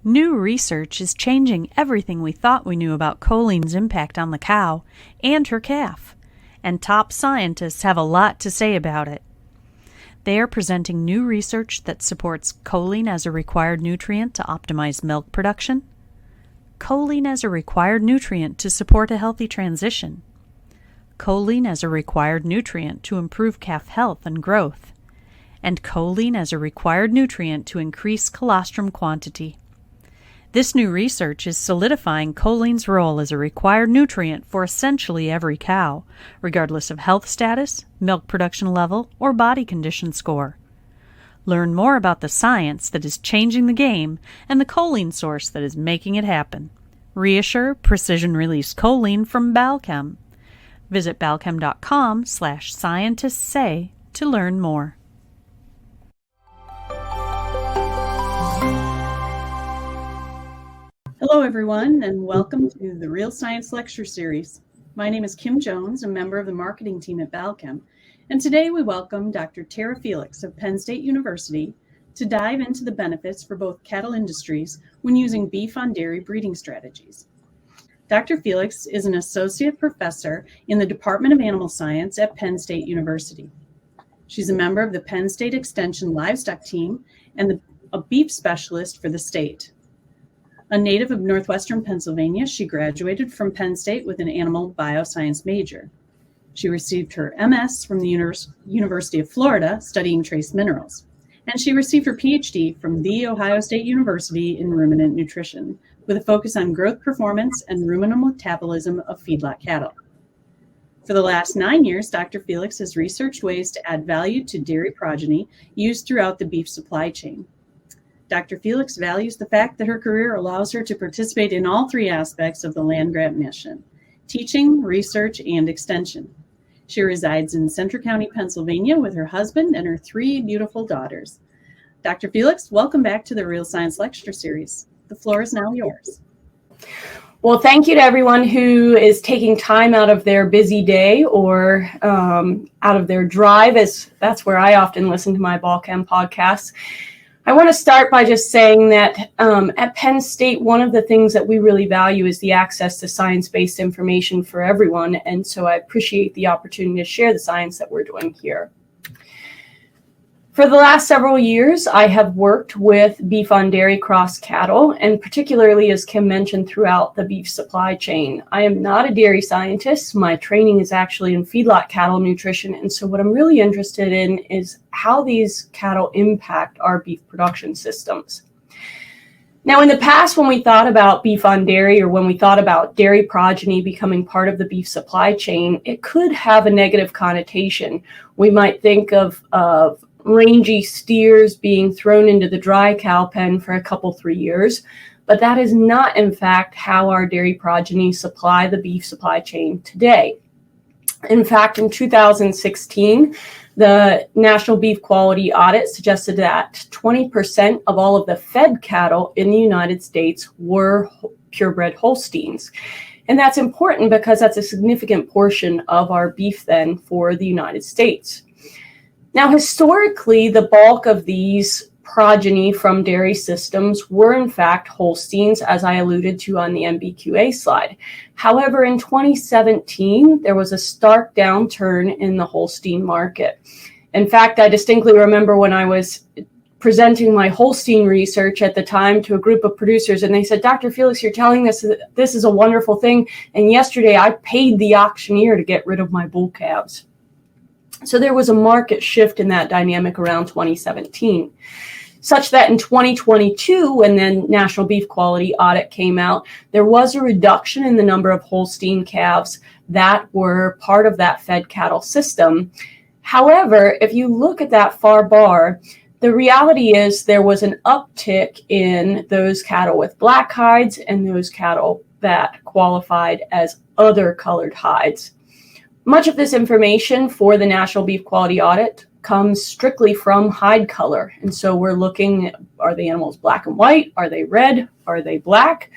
New research is changing everything we thought we knew about choline's impact on the cow and her calf, and top scientists have a lot to say about it. They are presenting new research that supports choline as a required nutrient to optimize milk production, choline as a required nutrient to support a healthy transition, choline as a required nutrient to improve calf health and growth, and choline as a required nutrient to increase colostrum quantity. This new research is solidifying choline's role as a required nutrient for essentially every cow, regardless of health status, milk production level, or body condition score. Learn more about the science that is changing the game and the choline source that is making it happen. Reassure precision-release choline from Balchem. Visit balchem.com/scientistsay to learn more. Hello, everyone, and welcome to the Real Science Lecture Series. My name is Kim Jones, a member of the marketing team at Balchem, and today we welcome Dr. Tara Felix of Penn State University to dive into the benefits for both cattle industries when using beef on dairy breeding strategies. Dr. Felix is an associate professor in the Department of Animal Science at Penn State University. She's a member of the Penn State Extension livestock team and a beef specialist for the state. A native of northwestern Pennsylvania, she graduated from Penn State with an animal bioscience major. She received her MS from the University of Florida, studying trace minerals, and she received her PhD from The Ohio State University in ruminant nutrition, with a focus on growth performance and ruminant metabolism of feedlot cattle. For the last 9 years, Dr. Felix has researched ways to add value to dairy progeny used throughout the beef supply chain. Dr. Felix values the fact that her career allows her to participate in all three aspects of the land-grant mission: teaching, research, and extension. She resides in Centre County, Pennsylvania with her husband and her 3 beautiful daughters. Dr. Felix, welcome back to the Real Science Lecture Series. The floor is now yours. Well, thank you to everyone who is taking time out of their busy day or out of their drive, as that's where I often listen to my Balchem podcasts. I want to start by just saying that at Penn State, one of the things that we really value is the access to science-based information for everyone. And so I appreciate the opportunity to share the science that we're doing here. For the last several years, I have worked with beef on dairy cross cattle, and particularly, as Kim mentioned, throughout the beef supply chain. I am not a dairy scientist. My training is actually in feedlot cattle nutrition, and so what I'm really interested in is how these cattle impact our beef production systems. Now, in the past, when we thought about beef on dairy or when we thought about dairy progeny becoming part of the beef supply chain, it could have a negative connotation. We might think of rangy steers being thrown into the dry cow pen for a couple, 3 years, but that is not, in fact, how our dairy progeny supply the beef supply chain today. In fact, in 2016, the National Beef Quality Audit suggested that 20% of all of the fed cattle in the United States were purebred Holsteins. And that's important because that's a significant portion of our beef then for the United States. Now, historically, the bulk of these progeny from dairy systems were, in fact, Holsteins, as I alluded to on the MBQA slide. However, in 2017, there was a stark downturn in the Holstein market. In fact, I distinctly remember when I was presenting my Holstein research at the time to a group of producers, and they said, "Dr. Felix, you're telling us that this is a wonderful thing, and yesterday I paid the auctioneer to get rid of my bull calves." So there was a market shift in that dynamic around 2017, such that in 2022, when the National Beef Quality Audit came out, there was a reduction in the number of Holstein calves that were part of that fed cattle system. However, if you look at that far bar, the reality is there was an uptick in those cattle with black hides and those cattle that qualified as other colored hides. Much of this information for the National Beef Quality Audit comes strictly from hide color. And so we're looking at, are the animals black and white? Are they red? Are they black?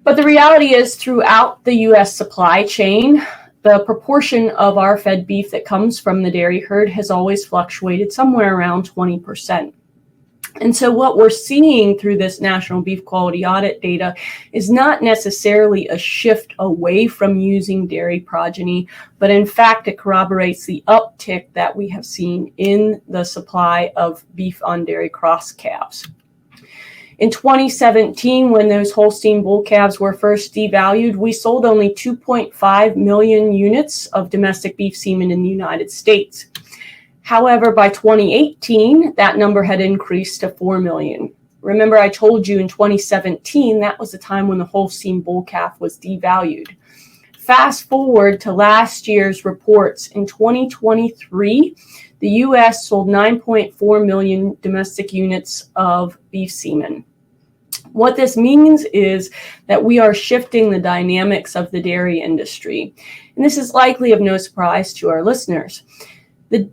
But the reality is throughout the U.S. supply chain, the proportion of our fed beef that comes from the dairy herd has always fluctuated somewhere around 20%. And so what we're seeing through this National Beef Quality Audit data is not necessarily a shift away from using dairy progeny, but in fact, it corroborates the uptick that we have seen in the supply of beef on dairy cross calves. In 2017, when those Holstein bull calves were first devalued, we sold only 2.5 million units of domestic beef semen in the United States. However, by 2018, that number had increased to 4 million. Remember, I told you in 2017, that was the time when the Holstein bull calf was devalued. Fast forward to last year's reports. In 2023, the U.S. sold 9.4 million domestic units of beef semen. What this means is that we are shifting the dynamics of the dairy industry. And this is likely of no surprise to our listeners. The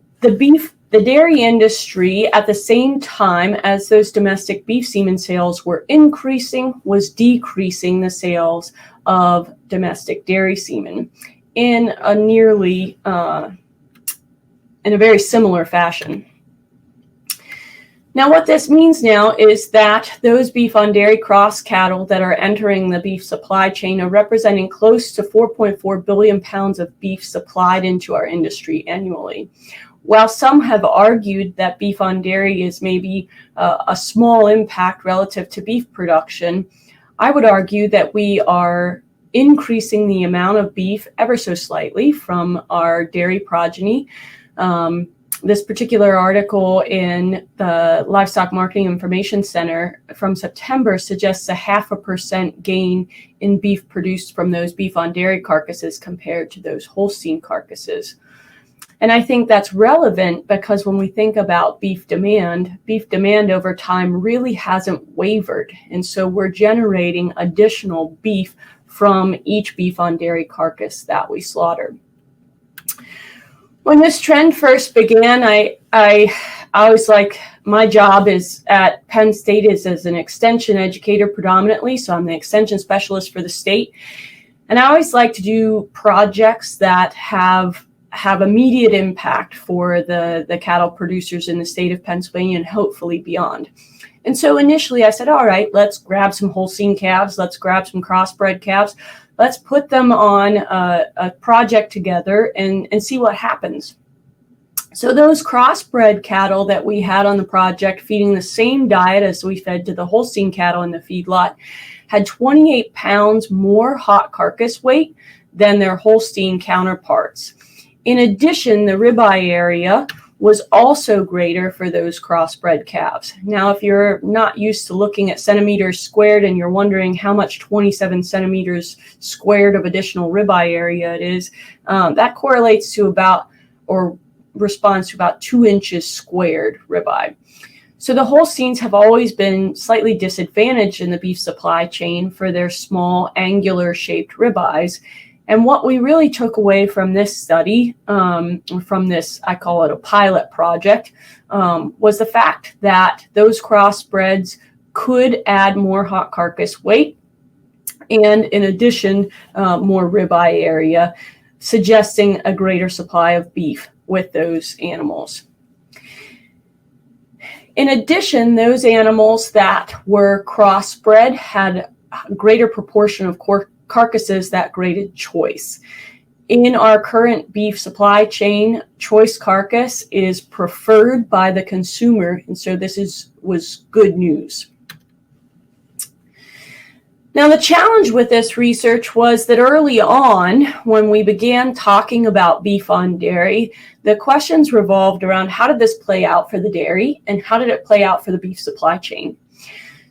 dairy industry, at the same time as those domestic beef semen sales were increasing, was decreasing the sales of domestic dairy semen in a very similar fashion. Now, what this means now is that those beef on dairy cross cattle that are entering the beef supply chain are representing close to 4.4 billion pounds of beef supplied into our industry annually. While some have argued that beef on dairy is maybe a small impact relative to beef production, I would argue that we are increasing the amount of beef ever so slightly from our dairy progeny. This particular article in the Livestock Marketing Information Center from September suggests a 0.5% gain in beef produced from those beef on dairy carcasses compared to those Holstein carcasses. And I think that's relevant because when we think about beef demand over time really hasn't wavered. And so we're generating additional beef from each beef on dairy carcass that we slaughter. When this trend first began, I always my job is at Penn State is as an extension educator predominantly. So I'm the extension specialist for the state. And I always like to do projects that have immediate impact for the cattle producers in the state of Pennsylvania and hopefully beyond. And so initially I said, all right, let's grab some Holstein calves. Let's grab some crossbred calves. Let's put them on a project together and see what happens. So those crossbred cattle that we had on the project feeding the same diet as we fed to the Holstein cattle in the feedlot had 28 pounds more hot carcass weight than their Holstein counterparts. In addition, the ribeye area was also greater for those crossbred calves. Now, if you're not used to looking at centimeters squared and you're wondering how much 27 centimeters squared of additional ribeye area it is, that correlates to about, or responds to about 2 inches squared ribeye. So the Holsteins have always been slightly disadvantaged in the beef supply chain for their small angular shaped ribeyes. And what we really took away from this study, from this, I call it a pilot project, was the fact that those crossbreds could add more hot carcass weight and, in addition, more ribeye area, suggesting a greater supply of beef with those animals. In addition, those animals that were crossbred had a greater proportion of carcasses that graded choice. In our current beef supply chain, choice carcass is preferred by the consumer, and so this was good news. Now, the challenge with this research was that early on, when we began talking about beef on dairy, the questions revolved around how did this play out for the dairy and how did it play out for the beef supply chain?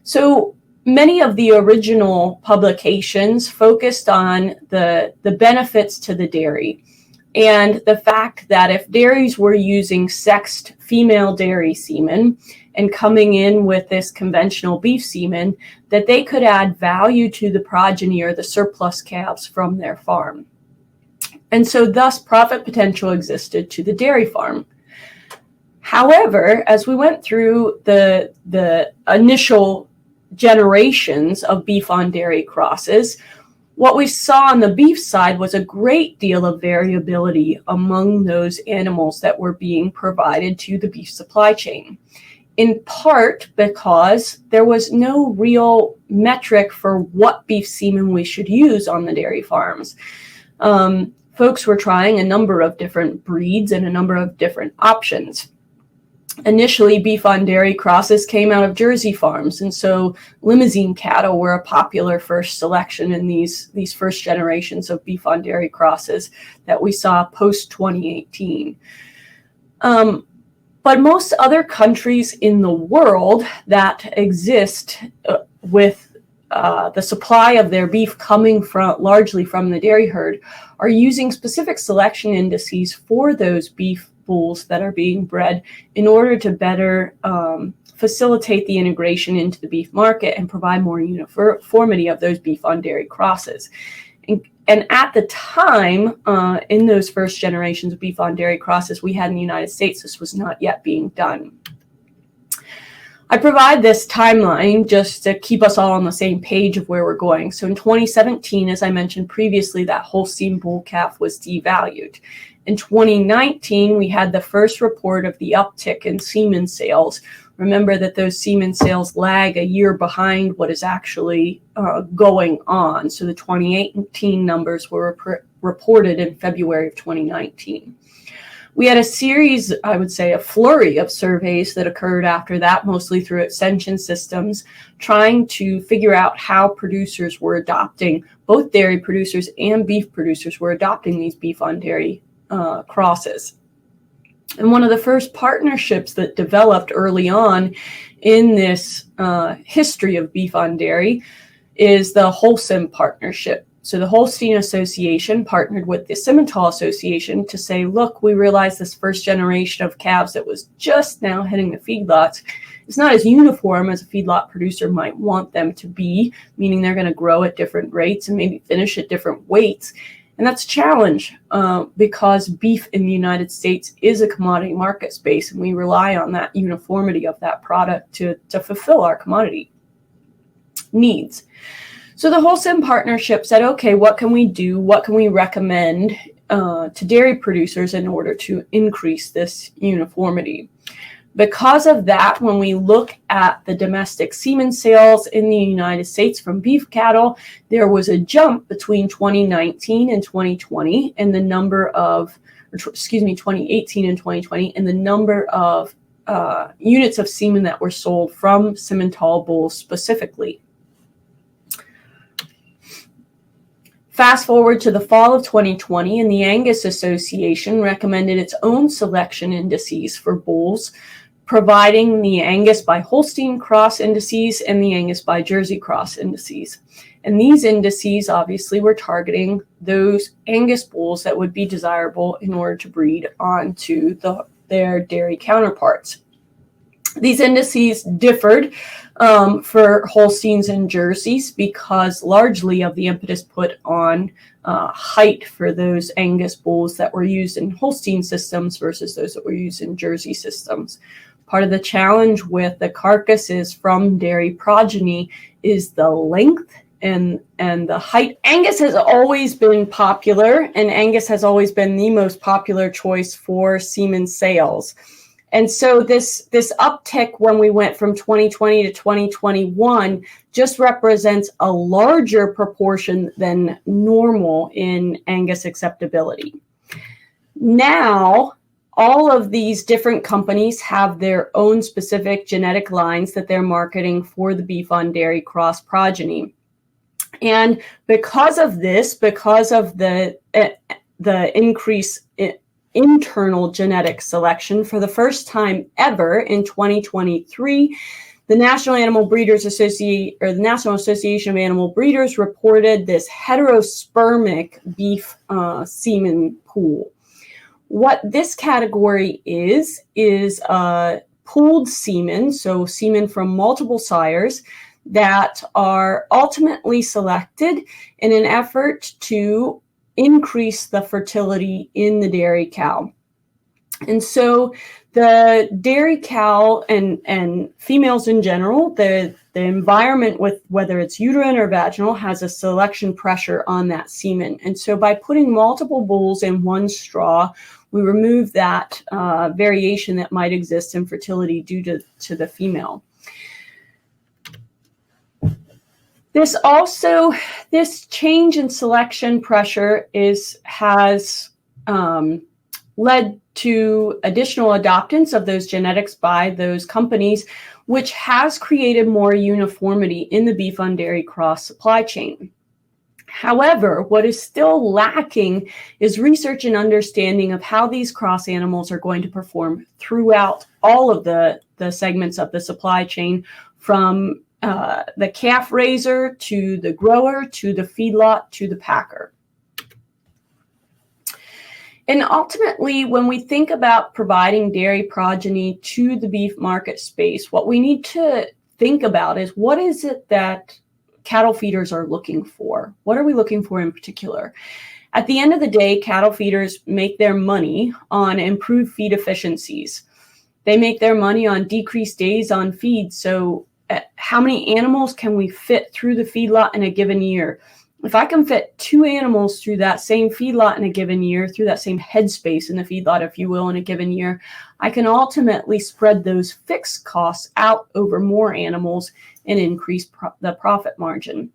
So many of the original publications focused on the benefits to the dairy and the fact that if dairies were using sexed female dairy semen and coming in with this conventional beef semen, that they could add value to the progeny or the surplus calves from their farm. And so thus profit potential existed to the dairy farm. However, as we went through the initial generations of beef on dairy crosses, what we saw on the beef side was a great deal of variability among those animals that were being provided to the beef supply chain. in part because there was no real metric for what beef semen we should use on the dairy farms. Folks were trying a number of different breeds and a number of different options. Initially, beef on dairy crosses came out of Jersey farms, and so limousine cattle were a popular first selection in these first generations of beef on dairy crosses that we saw post 2018. But most other countries in the world that exist with the supply of their beef coming largely from the dairy herd are using specific selection indices for those beef bulls that are being bred in order to better facilitate the integration into the beef market and provide more uniformity of those beef on dairy crosses. And at the time, in those first generations of beef on dairy crosses we had in the United States, this was not yet being done. I provide this timeline just to keep us all on the same page of where we're going. So in 2017, as I mentioned previously, that Holstein bull calf was devalued. In 2019, we had the first report of the uptick in semen sales. Remember that those semen sales lag a year behind what is actually going on. So the 2018 numbers were reported in February of 2019. We had a series, I would say a flurry of surveys that occurred after that, mostly through extension systems, trying to figure out how producers were adopting, both dairy producers and beef producers were adopting these beef on dairy crosses. And one of the first partnerships that developed early on in this history of beef on dairy is the Holcim partnership. So the Holstein Association partnered with the Simmental Association to say, look, we realize this first generation of calves that was just now hitting the feedlots is not as uniform as a feedlot producer might want them to be, meaning they're going to grow at different rates and maybe finish at different weights. And that's a challenge because beef in the United States is a commodity market space, and we rely on that uniformity of that product to fulfill our commodity needs. So the Holcim partnership said, okay, what can we do? What can we recommend to dairy producers in order to increase this uniformity? Because of that, when we look at the domestic semen sales in the United States from beef cattle, there was a jump between 2019 and 2020 in the number of, 2018 and 2020, in the number of units of semen that were sold from Simmental bulls specifically. Fast forward to the fall of 2020, and the Angus Association recommended its own selection indices for bulls, providing the Angus by Holstein cross indices and the Angus by Jersey cross indices. And these indices obviously were targeting those Angus bulls that would be desirable in order to breed onto their dairy counterparts. These indices differed for Holsteins and Jerseys because largely of the impetus put on height for those Angus bulls that were used in Holstein systems versus those that were used in Jersey systems. Part of the challenge with the carcasses from dairy progeny is the length and the height. Angus has always been popular, and Angus has always been the most popular choice for semen sales. And so this uptick when we went from 2020 to 2021 just represents a larger proportion than normal in Angus acceptability. Now, all of these different companies have their own specific genetic lines that they're marketing for the beef on dairy cross progeny. And because of this, because of the increase in internal genetic selection, for the first time ever in 2023, the National Animal Breeders Association, or the National Association of Animal Breeders, reported this heterospermic beef semen pool. What this category is pooled semen, so semen from multiple sires that are ultimately selected in an effort to increase the fertility in the dairy cow. And so the dairy cow and females in general, the environment with whether it's uterine or vaginal has a selection pressure on that semen. And so by putting multiple bulls in one straw, we remove that variation that might exist in fertility due to the female. This change in selection pressure has led to additional adoptance of those genetics by those companies, which has created more uniformity in the beef on dairy cross supply chain. However, what is still lacking is research and understanding of how these cross animals are going to perform throughout all of the segments of the supply chain, from the calf raiser to the grower to the feedlot to the packer. And ultimately, when we think about providing dairy progeny to the beef market space, what we need to think about is, what is it that cattle feeders are looking for? What are we looking for in particular? At the end of the day, cattle feeders make their money on improved feed efficiencies. They make their money on decreased days on feed. So how many animals can we fit through the feedlot in a given year? If I can fit 2 animals through that same feedlot in a given year, through that same headspace in the feedlot, if you will, in a given year, I can ultimately spread those fixed costs out over more animals and increase the profit margin.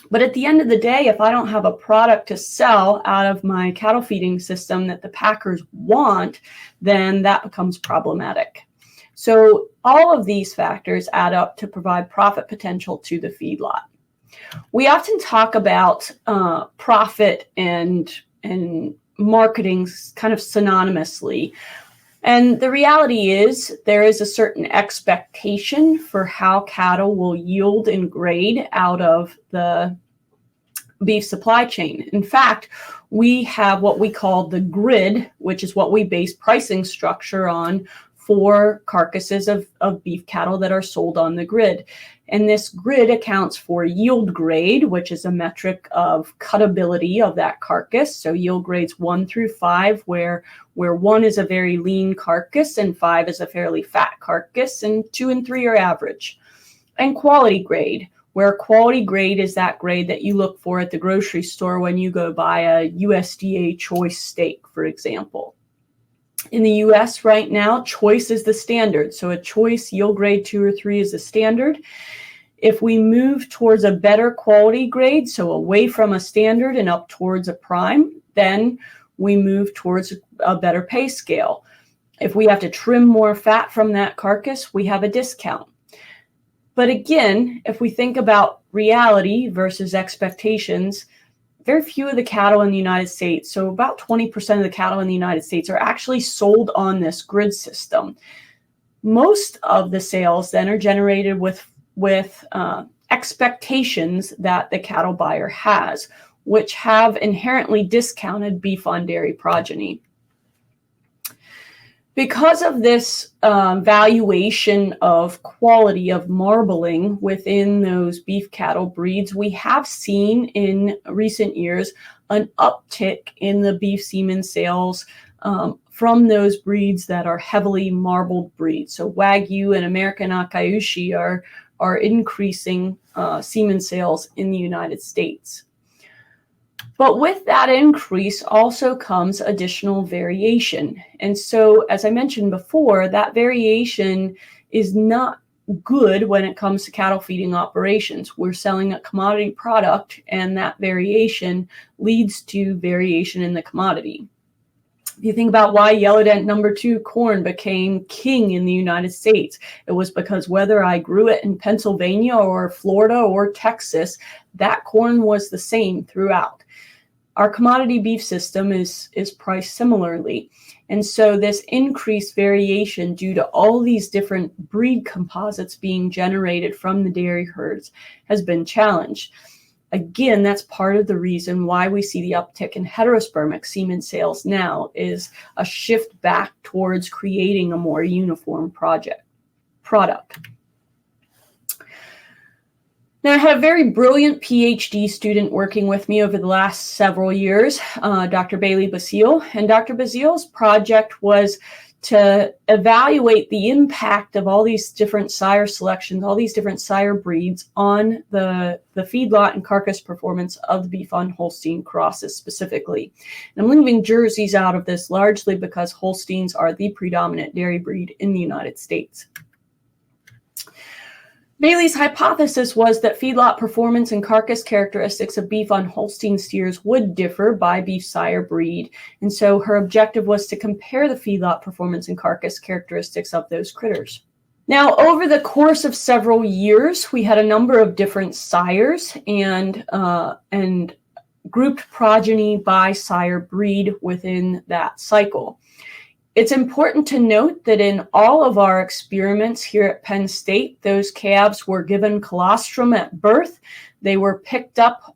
But at the end of the day, if I don't have a product to sell out of my cattle feeding system that the packers want, then that becomes problematic. So all of these factors add up to provide profit potential to the feedlot. We often talk about profit and marketing kind of synonymously. And the reality is there is a certain expectation for how cattle will yield and grade out of the beef supply chain. In fact, we have what we call the grid, which is what we base pricing structure on for carcasses of beef cattle that are sold on the grid. And this grid accounts for yield grade, which is a metric of cuttability of that carcass. So yield grades 1 through 5, where 1 is a very lean carcass and 5 is a fairly fat carcass, and 2 and 3 are average. And quality grade, where quality grade is that grade that you look for at the grocery store when you go buy a USDA choice steak, for example. In the US right now, choice is the standard. So a choice yield grade 2 or 3 is the standard. If we move towards a better quality grade, so away from a standard and up towards a prime, then we move towards a better pay scale. If we have to trim more fat from that carcass, we have a discount. But again, if we think about reality versus expectations, very few of the cattle in the United States, so about 20% of the cattle in the United States, are actually sold on this grid system. Most of the sales then are generated with expectations that the cattle buyer has, which have inherently discounted beef on dairy progeny. Because of this valuation of quality of marbling within those beef cattle breeds, we have seen in recent years an uptick in the beef semen sales from those breeds that are heavily marbled breeds. So Wagyu and American Akaushi are increasing semen sales in the United States. But with that increase also comes additional variation. And so, as I mentioned before, that variation is not good when it comes to cattle feeding operations. We're selling a commodity product, and that variation leads to variation in the commodity. If you think about why yellow dent number 2 corn became king in the United States, it was because whether I grew it in Pennsylvania or Florida or Texas, that corn was the same throughout. Our commodity beef system is priced similarly. And so this increased variation due to all these different breed composites being generated from the dairy herds has been challenged. Again, that's part of the reason why we see the uptick in heterospermic semen sales now, is a shift back towards creating a more uniform product. Now, I had a very brilliant PhD student working with me over the last several years, Dr. Bailey Basile. And Dr. Basile's project was to evaluate the impact of all these different sire selections, all these different sire breeds on the feedlot and carcass performance of the Beef-on-Holstein crosses specifically. And I'm leaving Jerseys out of this largely because Holsteins are the predominant dairy breed in the United States. Bailey's hypothesis was that feedlot performance and carcass characteristics of Beef-on-Holstein steers would differ by beef sire breed, and so her objective was to compare the feedlot performance and carcass characteristics of those critters. Now, over the course of several years, we had a number of different sires and grouped progeny by sire breed within that cycle. It's important to note that in all of our experiments here at Penn State, those calves were given colostrum at birth. They were picked up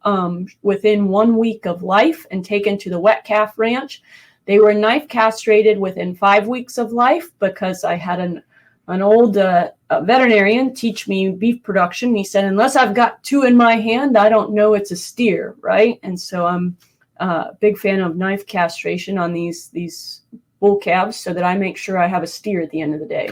within 1 week of life and taken to the wet calf ranch. They were knife castrated within 5 weeks of life because I had an old veterinarian teach me beef production. He said, unless I've got 2 in my hand, I don't know it's a steer, right? And so I'm a big fan of knife castration on these bull calves so that I make sure I have a steer at the end of the day.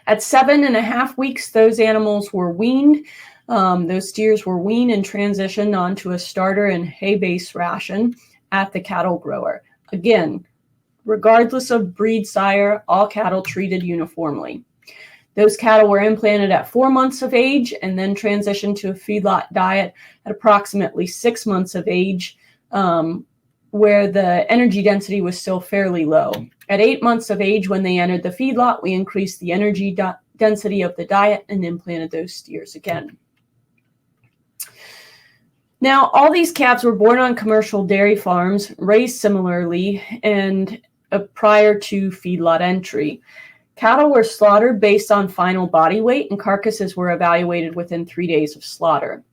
At 7.5 weeks, those animals were weaned. Those steers were weaned and transitioned onto a starter and hay-based ration at the cattle grower. Again, regardless of breed sire, all cattle treated uniformly. Those cattle were implanted at 4 months of age and then transitioned to a feedlot diet at approximately 6 months of age, where the energy density was still fairly low. At 8 months of age, when they entered the feedlot, we increased the energy density of the diet and implanted those steers again. Now, all these calves were born on commercial dairy farms, raised similarly, and prior to feedlot entry. Cattle were slaughtered based on final body weight, and carcasses were evaluated within 3 days of slaughter.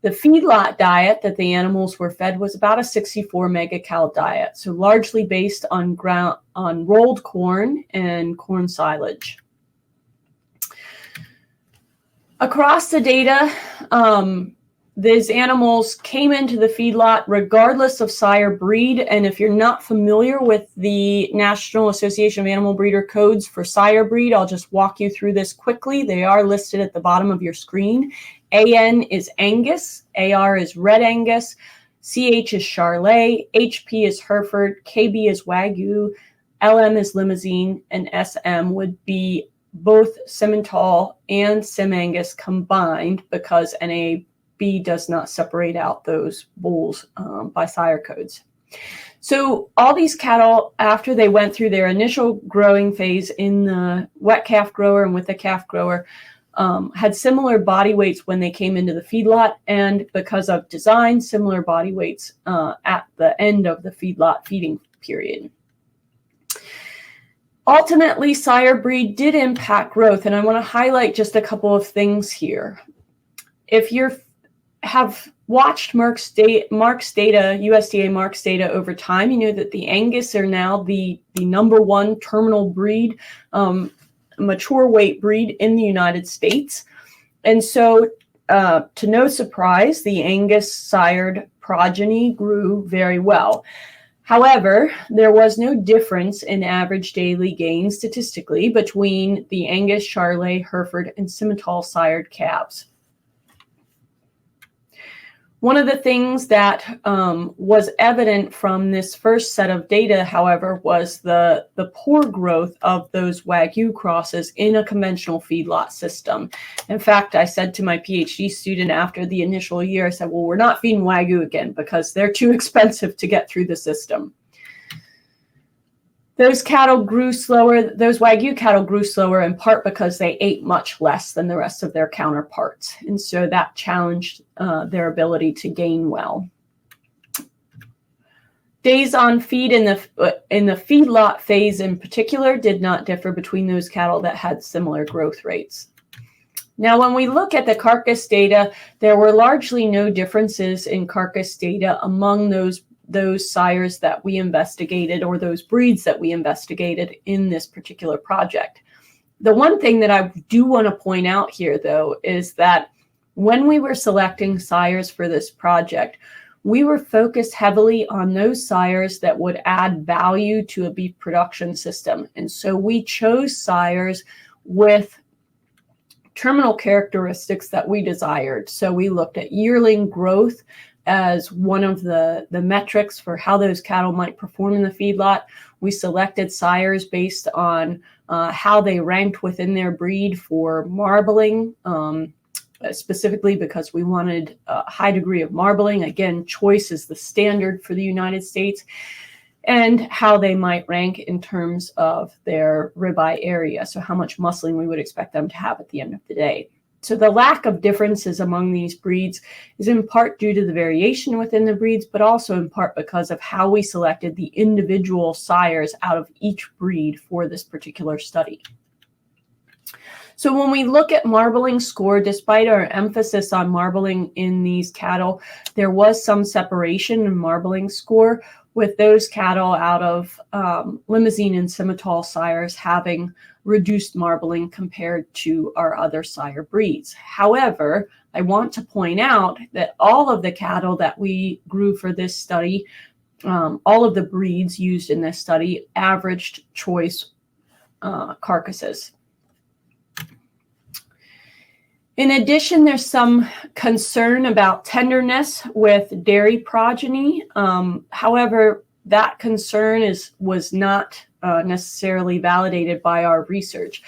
The feedlot diet that the animals were fed was about a 64 megacal diet, so largely based on rolled corn and corn silage. Across the data, these animals came into the feedlot regardless of sire breed, and if you're not familiar with the National Association of Animal Breeder codes for sire breed, I'll just walk you through this quickly. They are listed at the bottom of your screen. AN is Angus, AR is Red Angus, CH is Charolais, HP is Hereford, KB is Wagyu, LM is Limousine, and SM would be both Simmental and Sim Angus combined because NAB does not separate out those bulls by sire codes. So all these cattle, after they went through their initial growing phase in the wet calf grower and with the calf grower, had similar body weights when they came into the feedlot, and because of design, similar body weights at the end of the feedlot feeding period. Ultimately, sire breed did impact growth, and I want to highlight just a couple of things here. If you have watched Mark's data, USDA Mark's data over time, you know that the Angus are now the #1 terminal breed, mature weight breed in the United States. And so to no surprise, the Angus sired progeny grew very well. However, there was no difference in average daily gain statistically between the Angus, Charolais, Hereford, and Simmental sired calves. One of the things that was evident from this first set of data, however, was the poor growth of those Wagyu crosses in a conventional feedlot system. In fact, I said to my PhD student after the initial year, I said, well, we're not feeding Wagyu again because they're too expensive to get through the system. Those cattle grew slower, those Wagyu cattle grew slower in part because they ate much less than the rest of their counterparts. And so that challenged their ability to gain well. Days on feed in the feedlot phase in particular did not differ between those cattle that had similar growth rates. Now, when we look at the carcass data, there were largely no differences in carcass data among those sires that we investigated or those breeds that we investigated in this particular project. The one thing that I do want to point out here, though, is that when we were selecting sires for this project, we were focused heavily on those sires that would add value to a beef production system. And so we chose sires with terminal characteristics that we desired. So we looked at yearling growth as one of the metrics for how those cattle might perform in the feedlot. We selected sires based on how they ranked within their breed for marbling, specifically because we wanted a high degree of marbling. Again, choice is the standard for the United States, and how they might rank in terms of their ribeye area, so how much muscling we would expect them to have at the end of the day. So the lack of differences among these breeds is in part due to the variation within the breeds, but also in part because of how we selected the individual sires out of each breed for this particular study. So when we look at marbling score, despite our emphasis on marbling in these cattle, there was some separation in marbling score, with those cattle out of Limousin and Simmental sires having reduced marbling compared to our other sire breeds. However, I want to point out that all of the cattle that we grew for this study, all of the breeds used in this study, averaged choice carcasses. In addition, there's some concern about tenderness with dairy progeny. However, that concern was not necessarily validated by our research.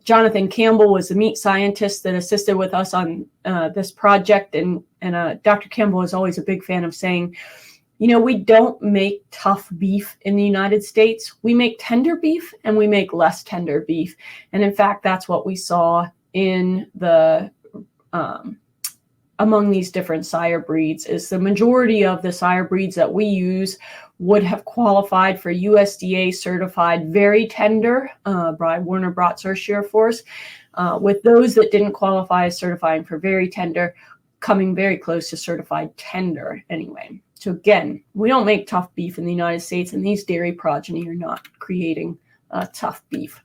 Jonathan Campbell was the meat scientist that assisted with us on this project, and Dr. Campbell is always a big fan of saying, you know, we don't make tough beef in the United States. We make tender beef and we make less tender beef. And in fact, that's what we saw in the among these different sire breeds. Is the majority of the sire breeds that we use would have qualified for USDA certified very tender by Werner Bratzer Force, with those that didn't qualify as certifying for very tender coming very close to certified tender anyway. So again, we don't make tough beef in the United States, and these dairy progeny are not creating tough beef.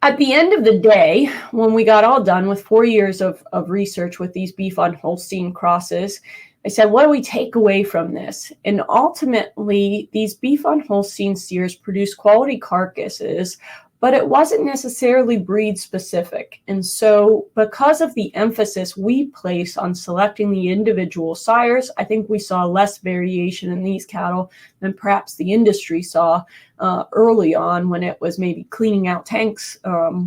At the end of the day, when we got all done with 4 years of research with these beef on Holstein crosses, I said, what do we take away from this? And ultimately, these beef on Holstein steers produce quality carcasses, but it wasn't necessarily breed specific. And so because of the emphasis we place on selecting the individual sires, I think we saw less variation in these cattle than perhaps the industry saw early on, when it was maybe cleaning out tanks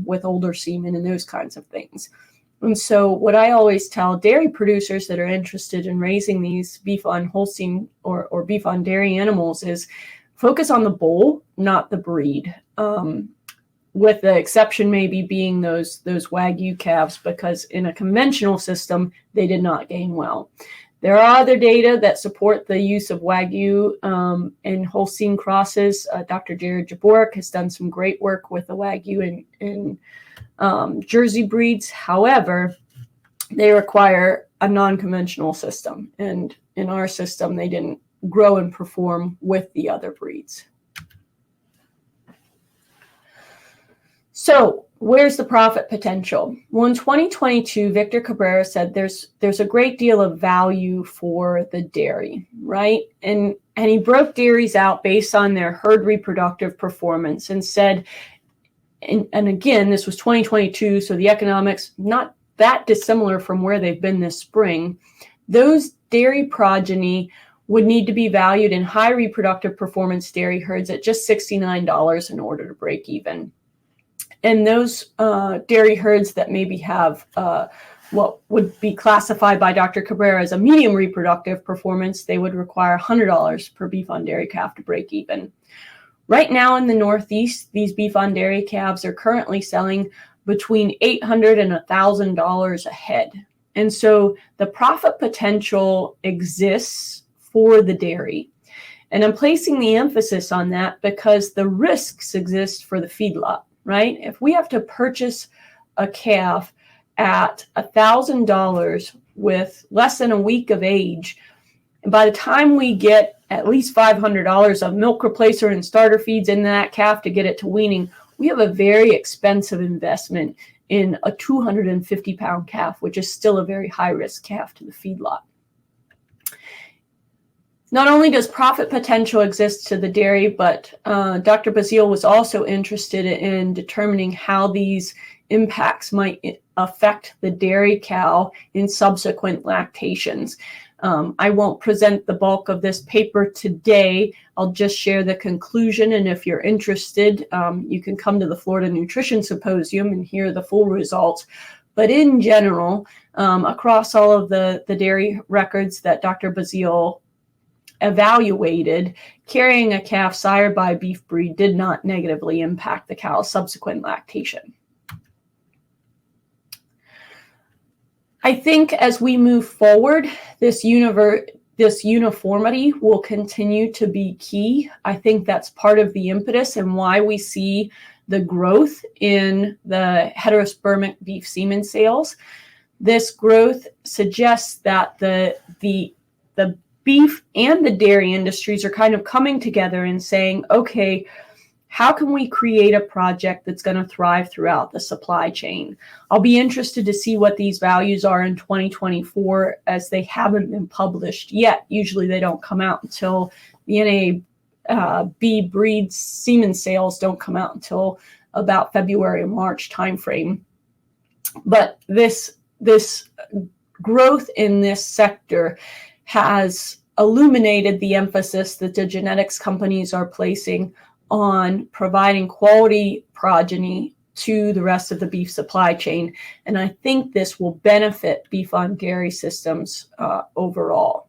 with older semen and those kinds of things. And so what I always tell dairy producers that are interested in raising these beef on Holstein or beef on dairy animals is focus on the bull, not the breed. With the exception maybe being those Wagyu calves, because in a conventional system, they did not gain well. There are other data that support the use of Wagyu in Holstein crosses. Dr. Jared Jaborek has done some great work with the Wagyu in Jersey breeds. However, they require a non-conventional system. And in our system, they didn't grow and perform with the other breeds. So where's the profit potential? Well, in 2022, Victor Cabrera said there's a great deal of value for the dairy, right? And he broke dairies out based on their herd reproductive performance and said, and again, this was 2022, so the economics not that dissimilar from where they've been this spring. Those dairy progeny would need to be valued in high reproductive performance dairy herds at just $69 in order to break even. And those dairy herds that maybe have what would be classified by Dr. Cabrera as a medium reproductive performance, they would require $100 per beef on dairy calf to break even. Right now in the Northeast, these beef on dairy calves are currently selling between $800 and $1,000 a head. And so the profit potential exists for the dairy. And I'm placing the emphasis on that because the risks exist for the feedlot. Right? If we have to purchase a calf at $1,000 with less than a week of age, and by the time we get at least $500 of milk replacer and starter feeds in that calf to get it to weaning, we have a very expensive investment in a 250-pound calf, which is still a very high-risk calf to the feedlot. Not only does profit potential exist to the dairy, but Dr. Basile was also interested in determining how these impacts might affect the dairy cow in subsequent lactations. I won't present the bulk of this paper today. I'll just share the conclusion, and if you're interested, you can come to the Florida Nutrition Symposium and hear the full results. But in general, across all of the dairy records that Dr. Basile evaluated, carrying a calf sired by a beef breed did not negatively impact the cow's subsequent lactation. I think as we move forward, this uniformity will continue to be key. I think that's part of the impetus and why we see the growth in the heterospermic beef semen sales. This growth suggests that the beef and the dairy industries are kind of coming together and saying, okay, how can we create a project that's going to thrive throughout the supply chain? I'll be interested to see what these values are in 2024, as they haven't been published yet. Usually they don't come out until the NAB breed semen sales don't come out until about February or March timeframe. But this growth in this sector has illuminated the emphasis that the genetics companies are placing on providing quality progeny to the rest of the beef supply chain. And I think this will benefit beef on dairy systems overall.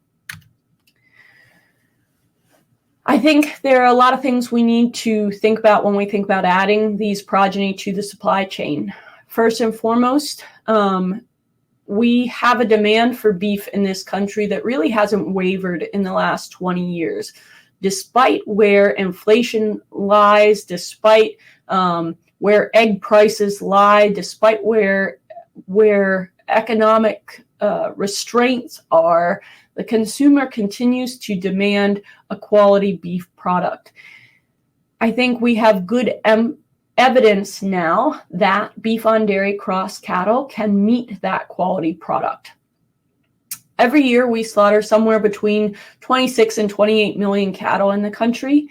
I think there are a lot of things we need to think about when we think about adding these progeny to the supply chain. First and foremost, we have a demand for beef in this country that really hasn't wavered in the last 20 years. Despite where inflation lies, despite where egg prices lie, despite where economic restraints are, the consumer continues to demand a quality beef product. I think we have good evidence now that beef on dairy cross cattle can meet that quality product. Every year we slaughter somewhere between 26 and 28 million cattle in the country,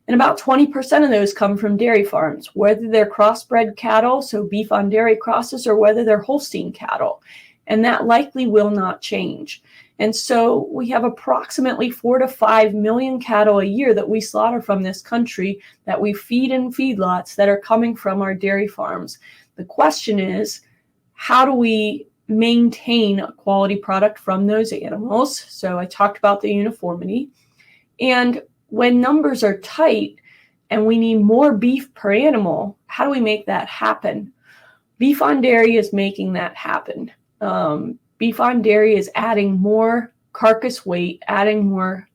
and about 20% of those come from dairy farms, whether they're crossbred cattle, so beef on dairy crosses, or whether they're Holstein cattle. And that likely will not change. And so we have approximately 4 to 5 million cattle a year that we slaughter from this country that we feed in feedlots that are coming from our dairy farms. The question is, how do we maintain a quality product from those animals? So I talked about the uniformity. And when numbers are tight and we need more beef per animal, how do we make that happen? Beef on dairy is making that happen. Beef on dairy is adding more carcass weight, adding more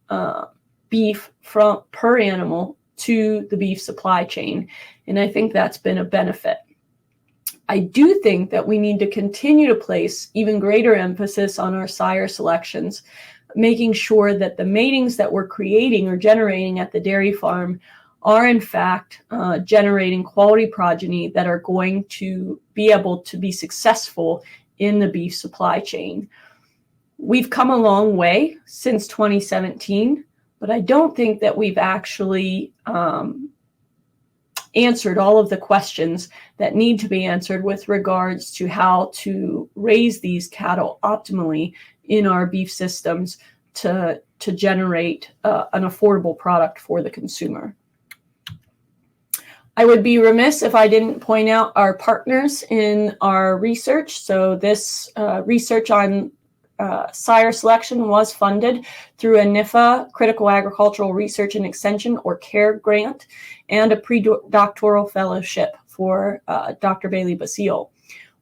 beef per animal to the beef supply chain. And I think that's been a benefit. I do think that we need to continue to place even greater emphasis on our sire selections, making sure that the matings that we're creating or generating at the dairy farm are in fact generating quality progeny that are going to be able to be successful in the beef supply chain. We've come a long way since 2017, but I don't think that we've actually answered all of the questions that need to be answered with regards to how to raise these cattle optimally in our beef systems to generate an affordable product for the consumer. I would be remiss if I didn't point out our partners in our research. So this research on sire selection was funded through a NIFA Critical Agricultural Research and Extension, or CARE grant, and a pre-doctoral fellowship for Dr. Bailey Basile.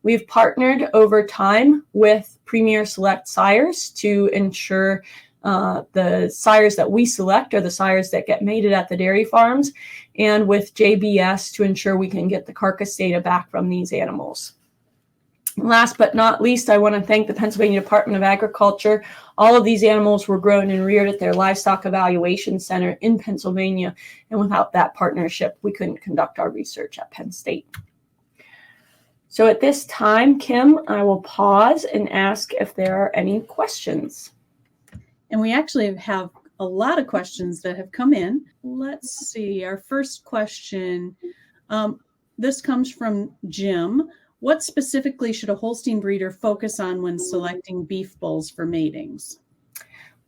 We've partnered over time with Premier Select Sires to ensure the sires that we select are the sires that get mated at the dairy farms, and with JBS to ensure we can get the carcass data back from these animals. Last but not least, I want to thank the Pennsylvania Department of Agriculture. All of these animals were grown and reared at their Livestock Evaluation Center in Pennsylvania, and without that partnership, we couldn't conduct our research at Penn State. So at this time, Kim, I will pause and ask if there are any questions. And we actually have a lot of questions that have come in. Let's see. Our first question, this comes from Jim. What specifically should a Holstein breeder focus on when selecting beef bulls for matings?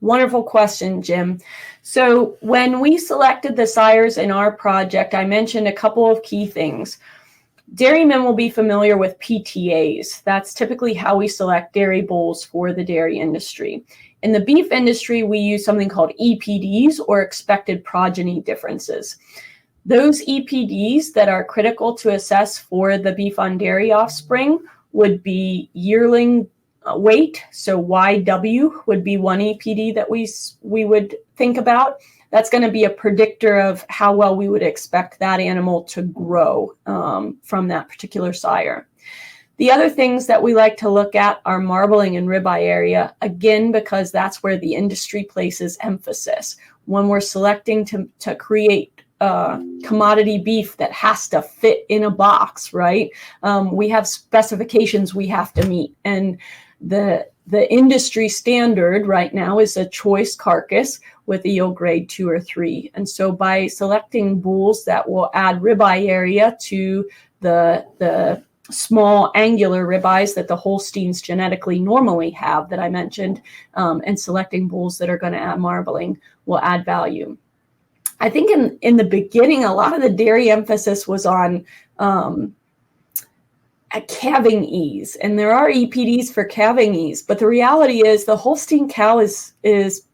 Wonderful question, Jim. So when we selected the sires in our project, I mentioned a couple of key things. Dairymen will be familiar with PTAs. That's typically how we select dairy bulls for the dairy industry. In the beef industry, we use something called EPDs, or expected progeny differences. Those EPDs that are critical to assess for the beef on dairy offspring would be yearling weight. So YW would be one EPD that we would think about. That's going to be a predictor of how well we would expect that animal to grow from that particular sire. The other things that we like to look at are marbling and ribeye area, again, because that's where the industry places emphasis. When we're selecting to create commodity beef that has to fit in a box, right? We have specifications we have to meet. And the industry standard right now is a choice carcass with a yield grade 2 or 3. And so by selecting bulls that will add ribeye area to the small angular ribeyes that the Holsteins genetically normally have that I mentioned, and selecting bulls that are going to add marbling will add value. I think in the beginning, a lot of the dairy emphasis was on calving ease, and there are EPDs for calving ease, but the reality is the Holstein cow is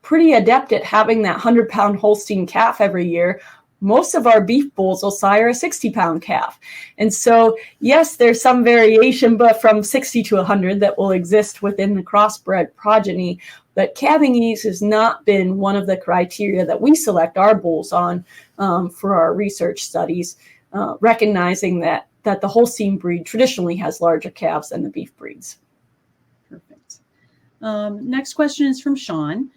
pretty adept at having that 100-pound Holstein calf every year. Most of our beef bulls will sire a 60-pound calf. And so, yes, there's some variation, but from 60 to 100 that will exist within the crossbred progeny. But calving ease has not been one of the criteria that we select our bulls on for our research studies, recognizing that the Holstein breed traditionally has larger calves than the beef breeds. Perfect. Next question is from Sean.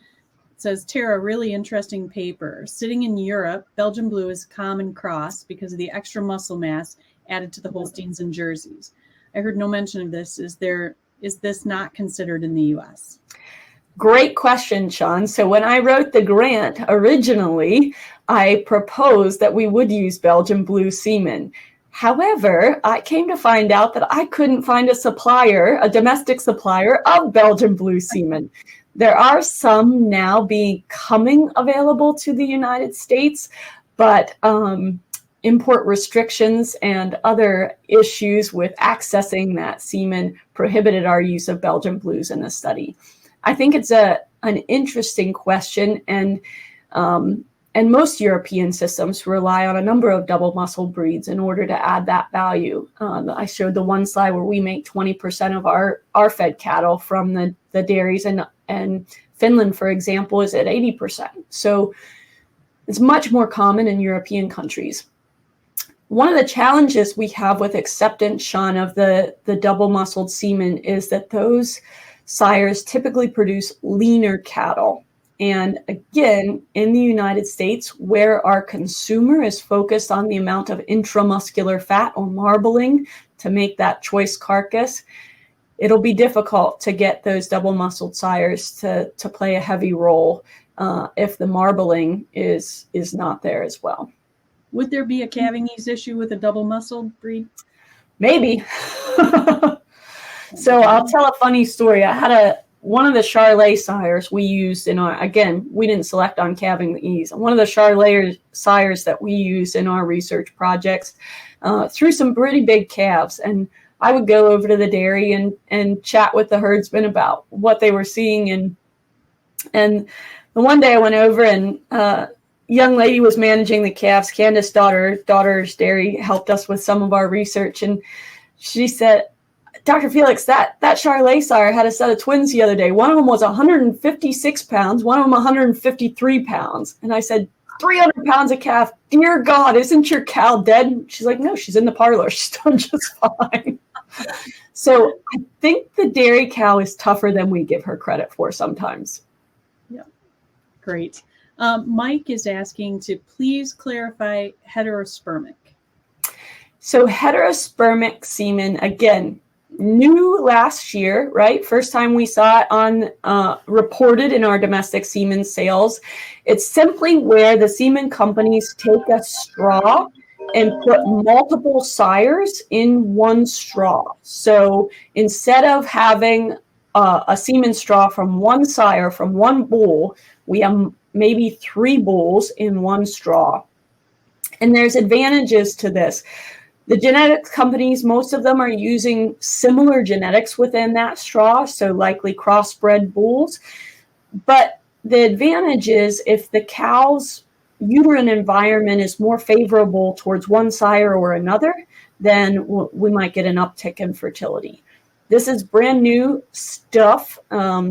It says, Tara, really interesting paper. Sitting in Europe, Belgian Blue is a common cross because of the extra muscle mass added to the Holsteins and Jerseys. I heard no mention of this. Is this not considered in the U.S.? Great question, Sean. So when I wrote the grant originally, I proposed that we would use Belgian Blue semen. However, I came to find out that I couldn't find a domestic supplier of Belgian Blue semen. There are some now becoming available to the United States, but import restrictions and other issues with accessing that semen prohibited our use of Belgian Blues in the study. I think it's an interesting question, and most European systems rely on a number of double muscle breeds in order to add that value. I showed the one slide where we make 20% of our fed cattle from the dairies, and Finland, for example, is at 80%. So it's much more common in European countries. One of the challenges we have with acceptance, Sean, of the double muscled semen is that those sires typically produce leaner cattle. And again, in the United States, where our consumer is focused on the amount of intramuscular fat or marbling to make that choice carcass, it'll be difficult to get those double muscled sires to play a heavy role if the marbling is not there as well. Would there be a calving ease issue with a double muscled breed? Maybe. So I'll tell a funny story. I had one of the Charolais sires we used we didn't select on calving ease. One of the Charolais sires that we used in our research projects threw some pretty big calves, and I would go over to the dairy and chat with the herdsmen about what they were seeing. And the one day I went over, and a young lady was managing the calves. Candace's daughter's dairy helped us with some of our research. And she said, Dr. Felix, that Charolais sire had a set of twins the other day. One of them was 156 pounds, one of them 153 pounds. And I said, 300 pounds of calf. Dear God, isn't your cow dead? She's like, no, she's in the parlor. She's done just fine. So I think the dairy cow is tougher than we give her credit for sometimes. Yeah, great. Mike is asking to please clarify heterospermic. So heterospermic semen, again, new last year, right? First time we saw it on reported in our domestic semen sales. It's simply where the semen companies take a straw and put multiple sires in one straw. So instead of having a semen straw from one sire, from one bull, we have maybe 3 bulls in one straw. And there's advantages to this. The genetics companies, most of them are using similar genetics within that straw, so likely crossbred bulls. But the advantage is if the cow's uterine environment is more favorable towards one sire or another, then we might get an uptick in fertility. This is brand new stuff,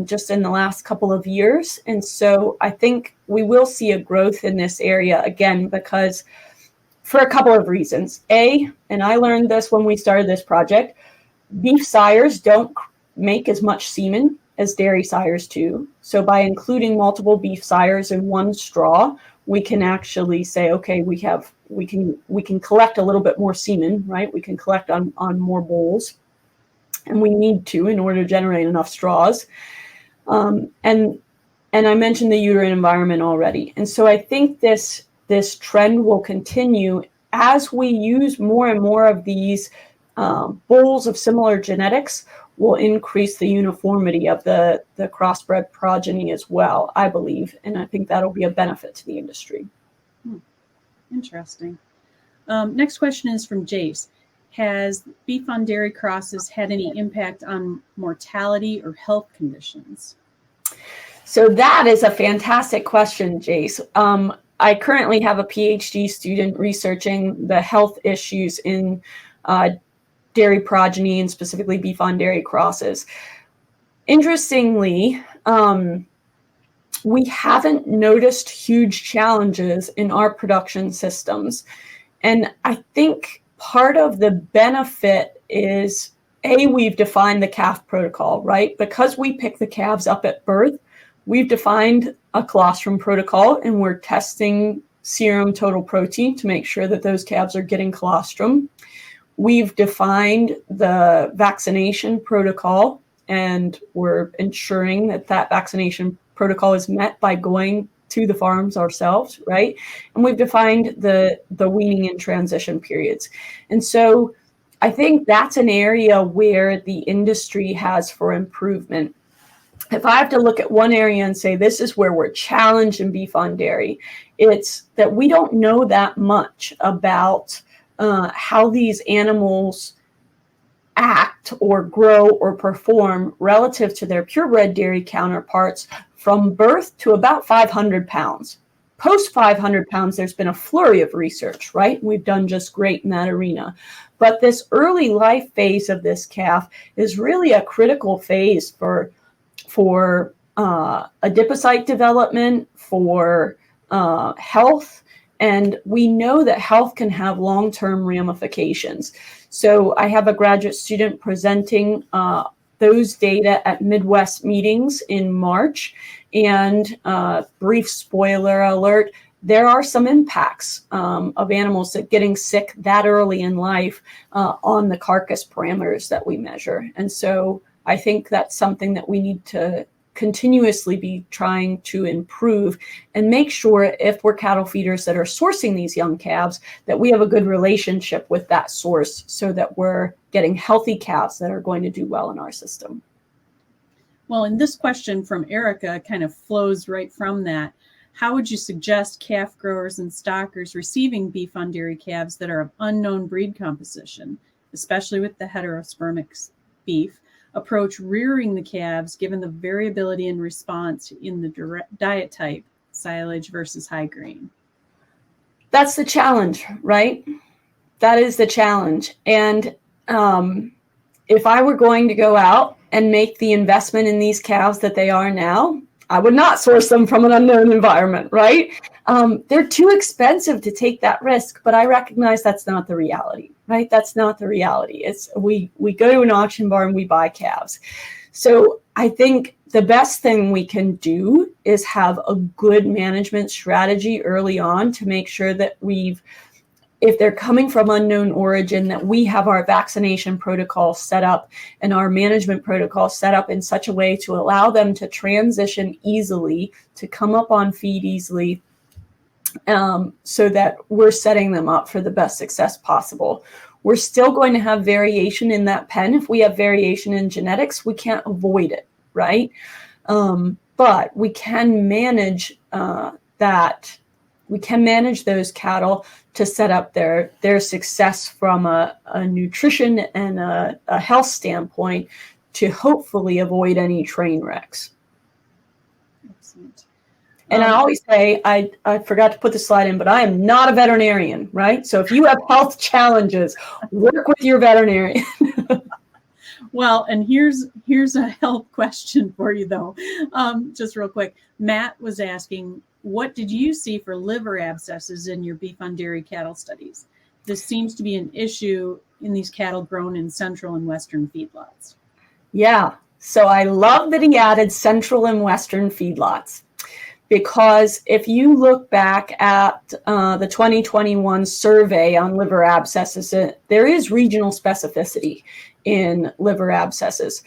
just in the last couple of years. And so I think we will see a growth in this area again, because for a couple of reasons. A, and I learned this when we started this project, beef sires don't make as much semen as dairy sires do. So by including multiple beef sires in one straw, we can actually say, okay, we can collect a little bit more semen, right? We can collect on more bulls, and we need to in order to generate enough straws. And I mentioned the uterine environment already. And so I think this trend will continue as we use more and more of these bulls of similar genetics. Will increase the uniformity of the crossbred progeny as well, I believe. And I think that'll be a benefit to the industry. Interesting. Next question is from Jace. Has beef on dairy crosses had any impact on mortality or health conditions? So that is a fantastic question, Jace. I currently have a PhD student researching the health issues in dairy progeny and specifically beef on dairy crosses. Interestingly, we haven't noticed huge challenges in our production systems. And I think part of the benefit is, A, we've defined the calf protocol, right? Because we pick the calves up at birth, we've defined a colostrum protocol, and we're testing serum total protein to make sure that those calves are getting colostrum. We've defined the vaccination protocol, and we're ensuring that that vaccination protocol is met by going to the farms ourselves, right? And we've defined the weaning and transition periods. And so I think that's an area where the industry has for improvement. If I have to look at one area and say this is where we're challenged in beef on dairy, it's that we don't know that much about how these animals act or grow or perform relative to their purebred dairy counterparts from birth to about 500 pounds. Post 500 pounds, there's been a flurry of research, right? We've done just great in that arena. But this early life phase of this calf is really a critical phase for adipocyte development, for health. And we know that health can have long-term ramifications. So I have a graduate student presenting those data at Midwest meetings in March. And brief spoiler alert, there are some impacts of animals that getting sick that early in life on the carcass parameters that we measure. And so I think that's something that we need to continuously be trying to improve and make sure if we're cattle feeders that are sourcing these young calves, that we have a good relationship with that source so that we're getting healthy calves that are going to do well in our system. Well, and this question from Erica kind of flows right from that. How would you suggest calf growers and stockers receiving beef on dairy calves that are of unknown breed composition, especially with the heterospermic beef, approach rearing the calves given the variability in response in the diet type, silage versus high grain? That's the challenge, right? That is the challenge. And if I were going to go out and make the investment in these calves that they are now, I would not source them from an unknown environment, right? They're too expensive to take that risk, but I recognize that's not the reality, right? That's not the reality. It's we go to an auction barn, we buy calves. So I think the best thing we can do is have a good management strategy early on to make sure that we've if they're coming from unknown origin, that we have our vaccination protocol set up and our management protocol set up in such a way to allow them to transition easily, to come up on feed easily, so that we're setting them up for the best success possible. We're still going to have variation in that pen. If we have variation in genetics, we can't avoid it, right? But we can manage that. We can manage those cattle to set up their success from a nutrition and a health standpoint to hopefully avoid any train wrecks. Excellent. And I always say, I forgot to put the slide in, but I am not a veterinarian, right? So if you have health challenges, work with your veterinarian. Well, and here's a health question for you, though. Just real quick. Matt was asking, what did you see for liver abscesses in your beef on dairy cattle studies? This seems to be an issue in these cattle grown in central and western feedlots. Yeah, so I love that he added central and western feedlots, because if you look back at the 2021 survey on liver abscesses, there is regional specificity in liver abscesses.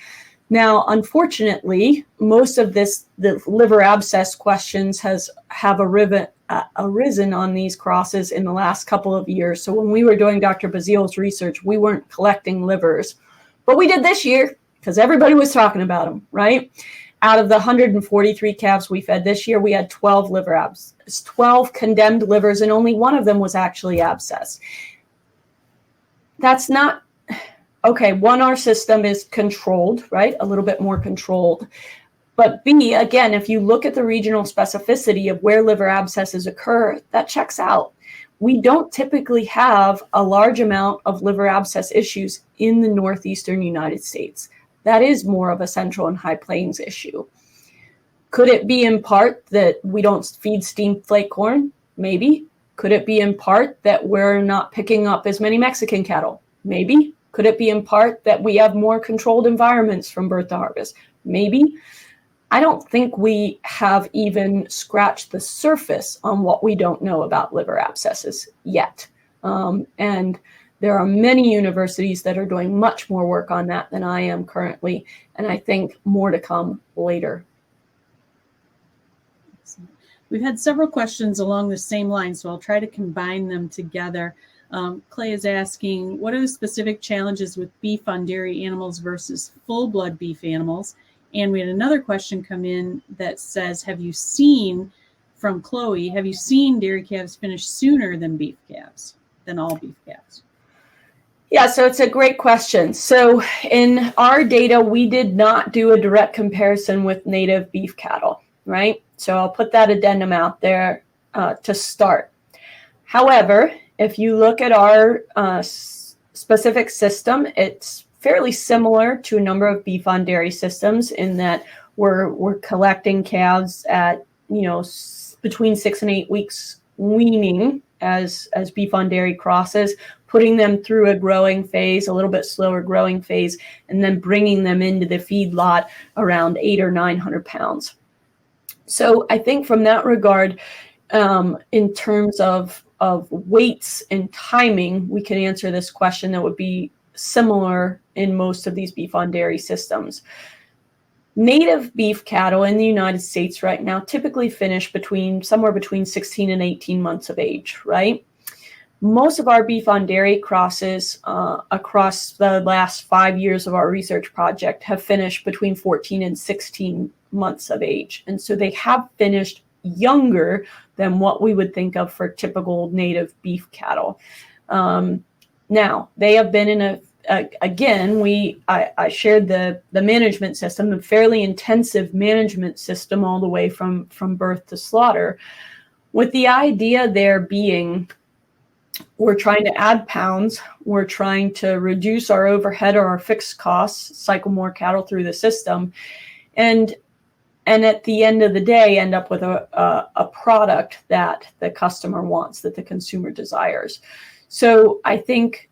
Now, unfortunately, most of the liver abscess questions have arisen on these crosses in the last couple of years. So when we were doing Dr. Bazile's research, we weren't collecting livers, but we did this year because everybody was talking about them, right? Out of the 143 calves we fed this year, we had 12 condemned livers, and only one of them was actually abscess. That's not okay. One, our system is controlled, right? A little bit more controlled. But B, again, if you look at the regional specificity of where liver abscesses occur, that checks out. We don't typically have a large amount of liver abscess issues in the northeastern United States. That is more of a central and high plains issue. Could it be in part that we don't feed steamed flake corn? Maybe. Could it be in part that we're not picking up as many Mexican cattle? Maybe. Could it be in part that we have more controlled environments from birth to harvest? Maybe. I don't think we have even scratched the surface on what we don't know about liver abscesses yet. And there are many universities that are doing much more work on that than I am currently, and I think more to come later. We've had several questions along the same line, so I'll try to combine them together. Clay is asking, what are the specific challenges with beef on dairy animals versus full-blood beef animals? And we had another question come in that says, from Chloe, have you seen dairy calves finish sooner than all beef calves? Yeah, so it's a great question. So in our data, we did not do a direct comparison with native beef cattle, right? So I'll put that addendum out there to start. However, if you look at our specific system, it's fairly similar to a number of beef on dairy systems in that we're collecting calves at between 6 and 8 weeks weaning as beef on dairy crosses, putting them through a growing phase, a little bit slower growing phase, and then bringing them into the feedlot around 800 or 900 pounds. So I think from that regard, in terms of weights and timing, we can answer this question that would be similar in most of these beef on dairy systems. Native beef cattle in the United States right now typically finish somewhere between 16 and 18 months of age, right? Most of our beef on dairy crosses across the last 5 years of our research project have finished between 14 and 16 months of age. And so they have finished younger than what we would think of for typical native beef cattle. Now, they have been in I shared the management system, a fairly intensive management system all the way from birth to slaughter, with the idea there being we're trying to add pounds, we're trying to reduce our overhead or our fixed costs, cycle more cattle through the system, and at the end of the day end up with a product that the customer wants, that the consumer desires. So I think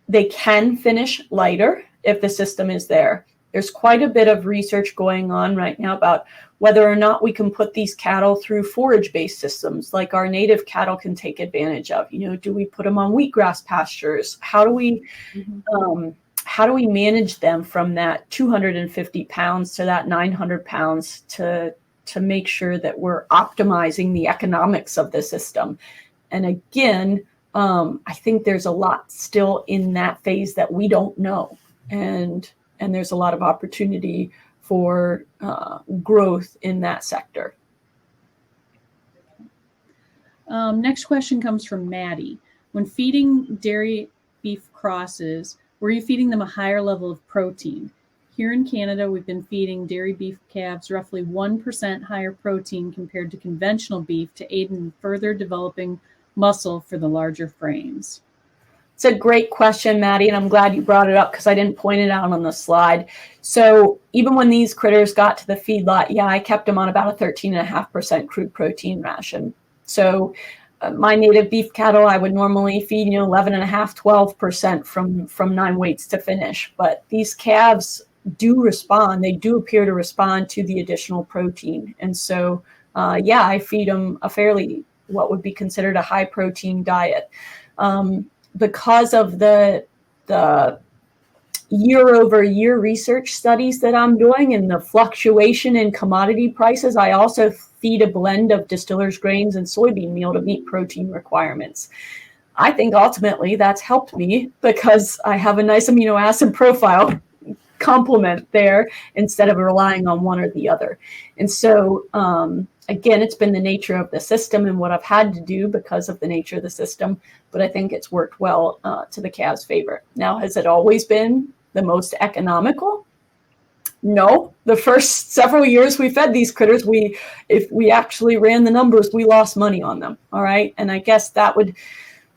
they can finish lighter if the system is there. There's quite a bit of research going on right now about whether or not we can put these cattle through forage-based systems like our native cattle can take advantage of. Do we put them on wheatgrass pastures? How do we manage them from that 250 pounds to that 900 pounds to make sure that we're optimizing the economics of the system? And again, I think there's a lot still in that phase that we don't know. And there's a lot of opportunity for growth in that sector. Next question comes from Maddie. When feeding dairy beef crosses, were you feeding them a higher level of protein? Here in Canada, we've been feeding dairy beef calves roughly 1% higher protein compared to conventional beef to aid in further developing muscle for the larger frames. It's a great question, Maddie, and I'm glad you brought it up because I didn't point it out on the slide. So even when these critters got to the feedlot, I kept them on about a 13.5% crude protein ration. So my native beef cattle, I would normally feed 11.5%, 12% from 9 weights to finish. But these calves do respond. They do appear to respond to the additional protein. And so, I feed them a fairly, what would be considered a high protein diet. Because of the year-over-year research studies that I'm doing and the fluctuation in commodity prices, I also feed a blend of distillers grains and soybean meal to meet protein requirements. I think ultimately that's helped me because I have a nice amino acid profile complement there instead of relying on one or the other. And so, again, it's been the nature of the system and what I've had to do because of the nature of the system, but I think it's worked well to the calves' favor. Now, has it always been the most economical? No. The first several years we fed these critters, if we actually ran the numbers, we lost money on them. All right. And I guess that would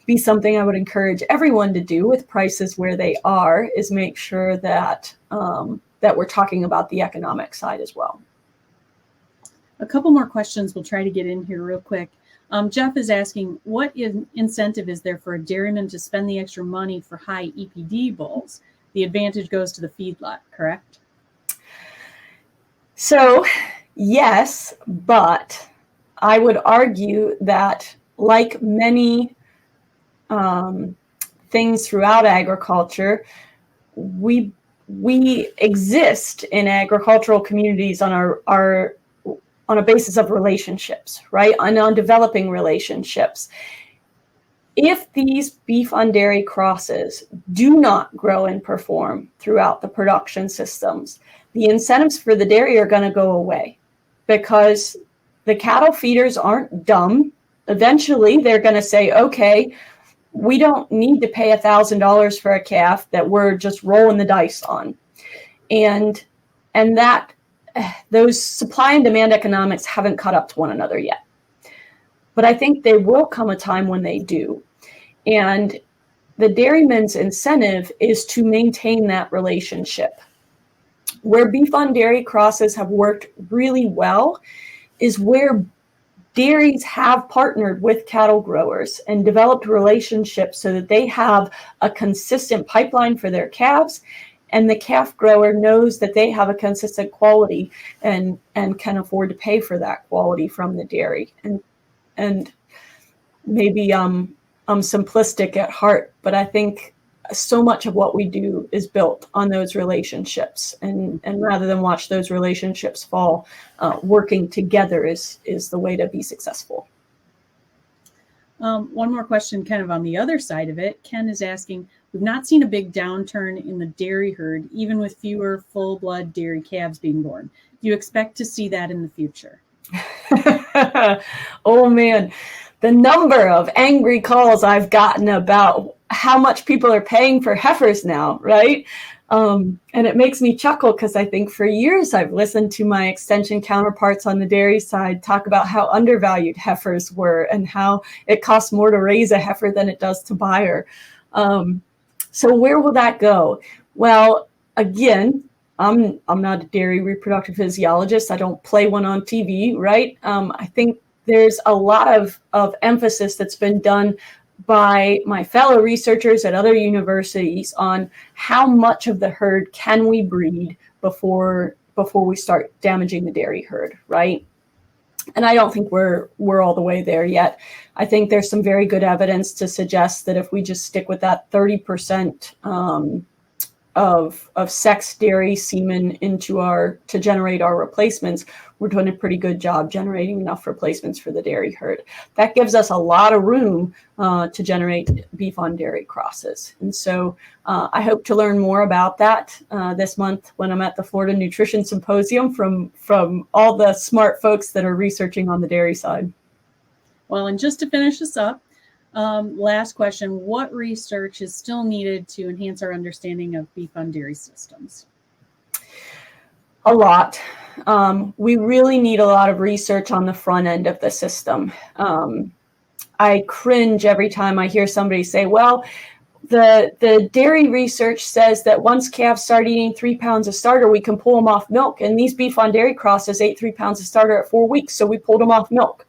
be something I would encourage everyone to do with prices where they are, is make sure that that we're talking about the economic side as well. A couple more questions we'll try to get in here real quick. Jeff is asking, what incentive is there for a dairyman to spend the extra money for high EPD bulls? The advantage goes to the feedlot, correct? So, yes, but I would argue that like many things throughout agriculture, we exist in agricultural communities on on a basis of relationships, right? And on developing relationships. If these beef on dairy crosses do not grow and perform throughout the production systems, the incentives for the dairy are going to go away because the cattle feeders aren't dumb. Eventually, they're going to say, okay, we don't need to pay $1,000 for a calf that we're just rolling the dice on. And that those supply and demand economics haven't caught up to one another yet. But I think there will come a time when they do. And the dairyman's incentive is to maintain that relationship. Where beef on dairy crosses have worked really well is where dairies have partnered with cattle growers and developed relationships so that they have a consistent pipeline for their calves, and the calf grower knows that they have a consistent quality and can afford to pay for that quality from the dairy. And maybe I'm simplistic at heart, but I think so much of what we do is built on those relationships, and rather than watch those relationships fall, working together is the way to be successful. One more question kind of on the other side of it. Ken is asking, we've not seen a big downturn in the dairy herd, even with fewer full-blood dairy calves being born. Do you expect to see that in the future? Oh man, the number of angry calls I've gotten about how much people are paying for heifers now, right? And it makes me chuckle because I think for years I've listened to my extension counterparts on the dairy side talk about how undervalued heifers were and how it costs more to raise a heifer than it does to buy her. So where will that go? Well, again, I'm not a dairy reproductive physiologist. I don't play one on TV, right? I think there's a lot of emphasis that's been done by my fellow researchers at other universities on how much of the herd can we breed before we start damaging the dairy herd, right? And I don't think we're all the way there yet. I think there's some very good evidence to suggest that if we just stick with that 30% of sex dairy semen to generate our replacements, we're doing a pretty good job generating enough replacements for the dairy herd. That gives us a lot of room to generate beef on dairy crosses. And so I hope to learn more about that this month when I'm at the Florida Nutrition Symposium from all the smart folks that are researching on the dairy side. Well, and just to finish this up, last question, what research is still needed to enhance our understanding of beef on dairy systems? A lot. We really need a lot of research on the front end of the system. I cringe every time I hear somebody say, well, the dairy research says that once calves start eating 3 pounds of starter, we can pull them off milk. And these beef on dairy crosses ate 3 pounds of starter at 4 weeks, so we pulled them off milk.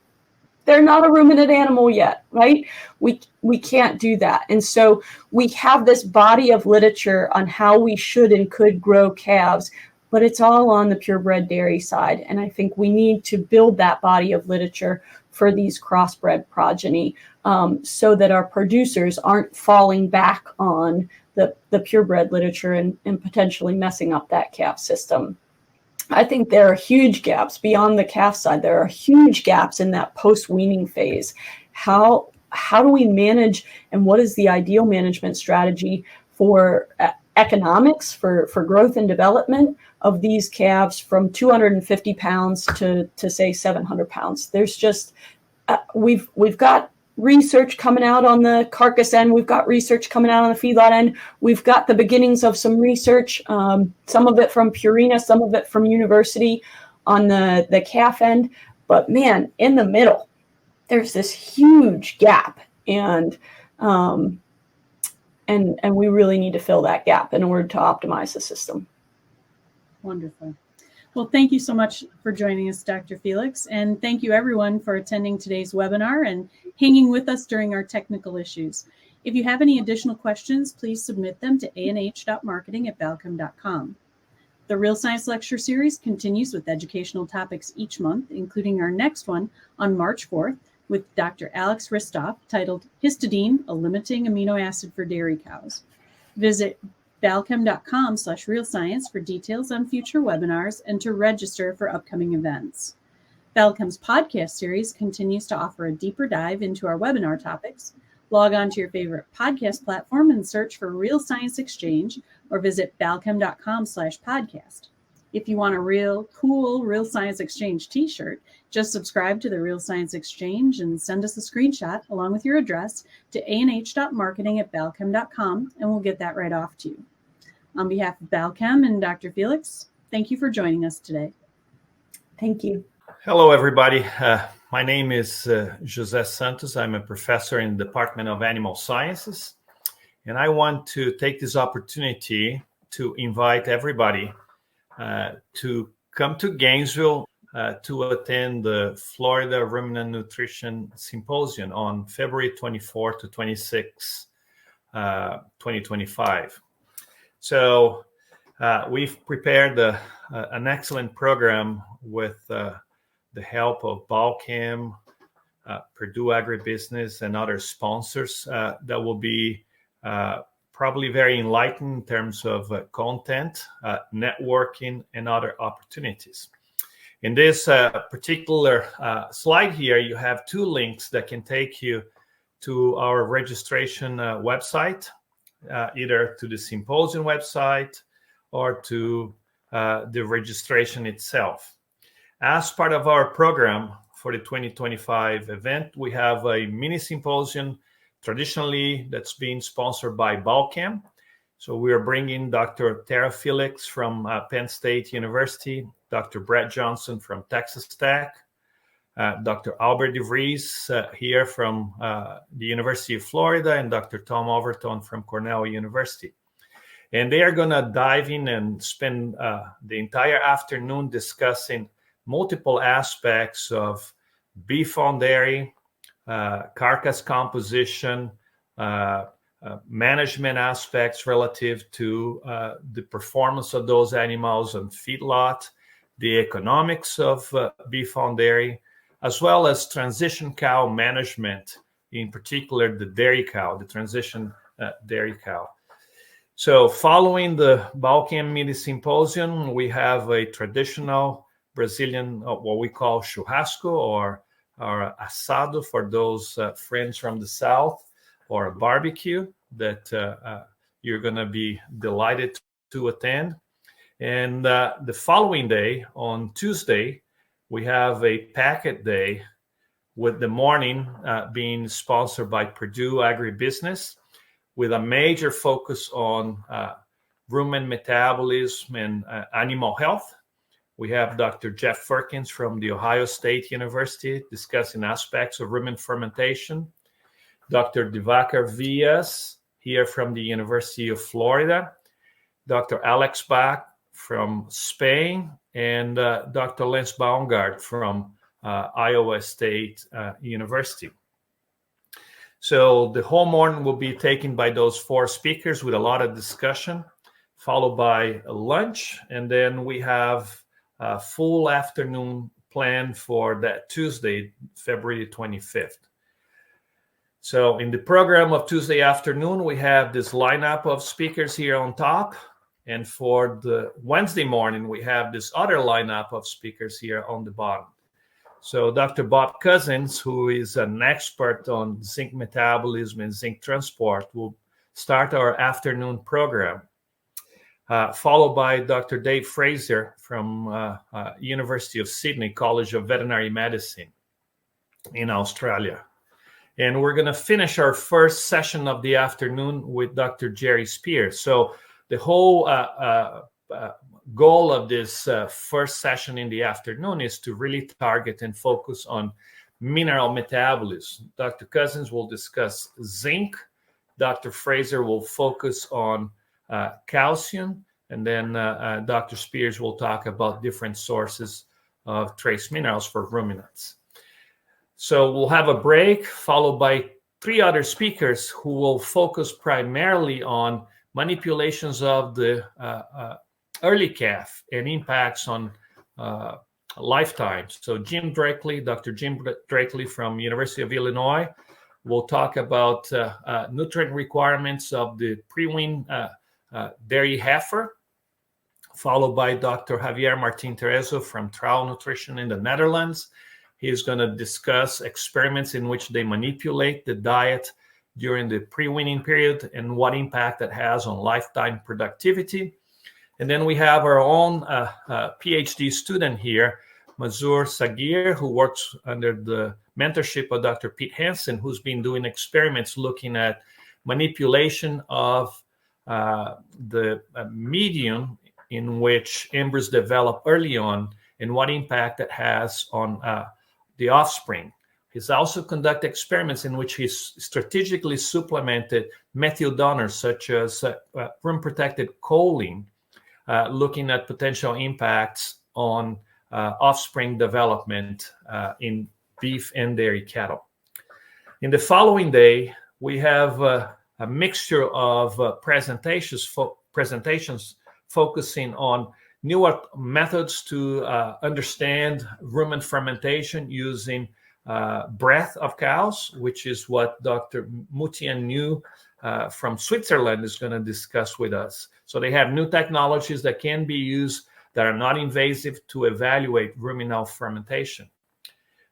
They're not a ruminant animal yet, right? We can't do that. And so we have this body of literature on how we should and could grow calves, but it's all on the purebred dairy side. And I think we need to build that body of literature for these crossbred progeny so that our producers aren't falling back on the purebred literature and potentially messing up that calf system. I think there are huge gaps beyond the calf side. There are huge gaps in that post-weaning phase. How do we manage, and what is the ideal management strategy for economics, for growth and development of these calves from 250 pounds to say 700 pounds? There's just, we've got research coming out on the carcass end. We've got research coming out on the feedlot end. We've got the beginnings of some research, some of it from Purina, some of it from university on the calf end. But man, in the middle, there's this huge gap, and we really need to fill that gap in order to optimize the system. Wonderful. Well, thank you so much for joining us, Dr. Felix, and thank you everyone for attending today's webinar and hanging with us during our technical issues. If you have any additional questions, please submit them to anh.marketing@balchem.com. The Real Science Lecture Series continues with educational topics each month, including our next one on March 4th with Dr. Alex Ristoff, titled Histidine, a Limiting Amino Acid for Dairy Cows. Visit balchem.com/realscience for details on future webinars and to register for upcoming events. Balchem's podcast series continues to offer a deeper dive into our webinar topics. Log on to your favorite podcast platform and search for Real Science Exchange or visit balchem.com/podcast. If you want a real cool Real Science Exchange t-shirt, just subscribe to the Real Science Exchange and send us a screenshot along with your address to anh.marketing@balchem.com and we'll get that right off to you. On behalf of Balchem and Dr. Felix, thank you for joining us today. Thank you. Hello, everybody. My name is José Santos. I'm a professor in the Department of Animal Sciences, and I want to take this opportunity to invite everybody to come to Gainesville to attend the Florida Ruminant Nutrition Symposium on February 24 to 26, 2025. So we've prepared an excellent program with the help of Balchem, Purdue Agribusiness, and other sponsors that will be probably very enlightened in terms of content, networking, and other opportunities. In this particular slide here, you have two links that can take you to our registration website, either to the symposium website or to the registration itself. As part of our program for the 2025 event, we have a mini symposium traditionally that's being sponsored by Balchem. So we are bringing Dr. Tara Felix from Penn State University, Dr. Brett Johnson from Texas Tech, Dr. Albert DeVries here from the University of Florida, and Dr. Tom Overton from Cornell University. And they are going to dive in and spend the entire afternoon discussing multiple aspects of beef on dairy, carcass composition, management aspects relative to the performance of those animals on feedlot, the economics of beef on dairy, as well as transition cow management, in particular the dairy cow, the transition dairy cow. So following the Balchem Mini Symposium, we have a traditional Brazilian, what we call churrasco or asado for those friends from the South, or a barbecue that you're going to be delighted to attend. And the following day, on Tuesday, we have a packet day with the morning being sponsored by Purdue Agribusiness, with a major focus on rumen metabolism and animal health. We have Dr. Jeff Firkins from the Ohio State University discussing aspects of rumen fermentation. Dr. Divakar Villas here from the University of Florida. Dr. Alex Bach from Spain, and Dr. Lance Baumgart from Iowa State University. So the whole morning will be taken by those 4 speakers with a lot of discussion, followed by a lunch. And then we have a full afternoon planned for that Tuesday, February 25th. So in the program of Tuesday afternoon, we have this lineup of speakers here on top. And for the Wednesday morning, we have this other lineup of speakers here on the bottom. So Dr. Bob Cousins, who is an expert on zinc metabolism and zinc transport, will start our afternoon program, followed by Dr. Dave Fraser from University of Sydney College of Veterinary Medicine in Australia. And we're going to finish our first session of the afternoon with Dr. Jerry Spears. So the whole goal of this first session in the afternoon is to really target and focus on mineral metabolism. Dr. Cousins will discuss zinc. Dr. Fraser will focus on calcium. And then Dr. Spears will talk about different sources of trace minerals for ruminants. So we'll have a break, followed by 3 other speakers who will focus primarily on manipulations of the early calf and impacts on lifetime. So Dr. Jim Drakely from University of Illinois will talk about nutrient requirements of the pre-wean dairy heifer, followed by Dr. Javier Martin Terezo from Trouw Nutrition in the Netherlands. He's going to discuss experiments in which they manipulate the diet during the pre-weaning period and what impact that has on lifetime productivity. And then we have our own PhD student here, Mazur Sagir, who works under the mentorship of Dr. Pete Hansen, who's been doing experiments looking at manipulation of the medium in which embryos develop early on and what impact that has on the offspring. He's also conducted experiments in which he's strategically supplemented methyl donors such as room-protected choline, looking at potential impacts on offspring development in beef and dairy cattle. In the following day, we have a mixture of presentations focusing on newer methods to understand rumen fermentation using breath of cows, which is what Dr. Mutian New from Switzerland is going to discuss with us. So they have new technologies that can be used that are not invasive to evaluate ruminal fermentation.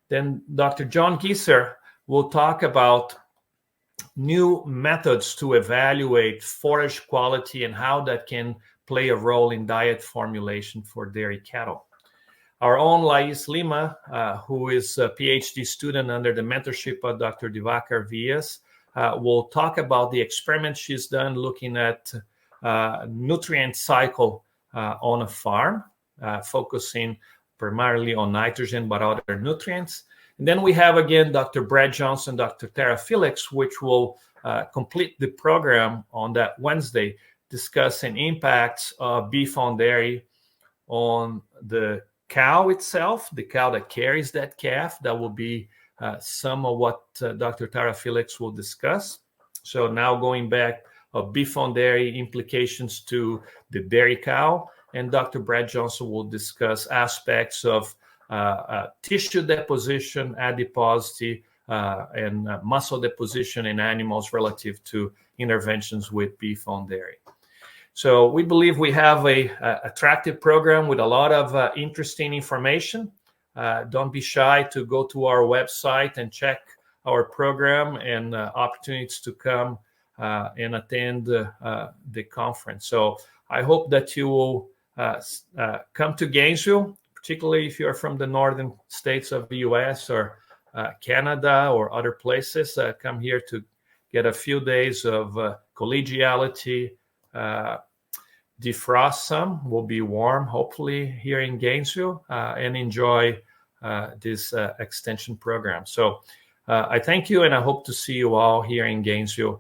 Then Dr. John Gieser will talk about new methods to evaluate forage quality and how that can play a role in diet formulation for dairy cattle. Our own Lais Lima, who is a PhD student under the mentorship of Dr. Divakar Villas, will talk about the experiments she's done looking at nutrient cycle on a farm, focusing primarily on nitrogen, but other nutrients. And then we have, again, Dr. Brad Johnson, Dr. Tara Felix, which will complete the program on that Wednesday, discussing impacts of beef on dairy on the cow itself, the cow that carries that calf. That will be some of what Dr. Tara Felix will discuss. So now going back of beef on dairy implications to the dairy cow. And Dr. Brad Johnson will discuss aspects of tissue deposition, adiposity, and muscle deposition in animals relative to interventions with beef on dairy. So we believe we have a attractive program with a lot of interesting information. Don't be shy to go to our website and check our program and opportunities to come and attend the conference. So I hope that you will come to Gainesville, particularly if you're from the northern states of the U.S. or Canada or other places. Come here to get a few days of collegiality. Defrost some, will be warm, hopefully, here in Gainesville, and enjoy this extension program. So I thank you, and I hope to see you all here in Gainesville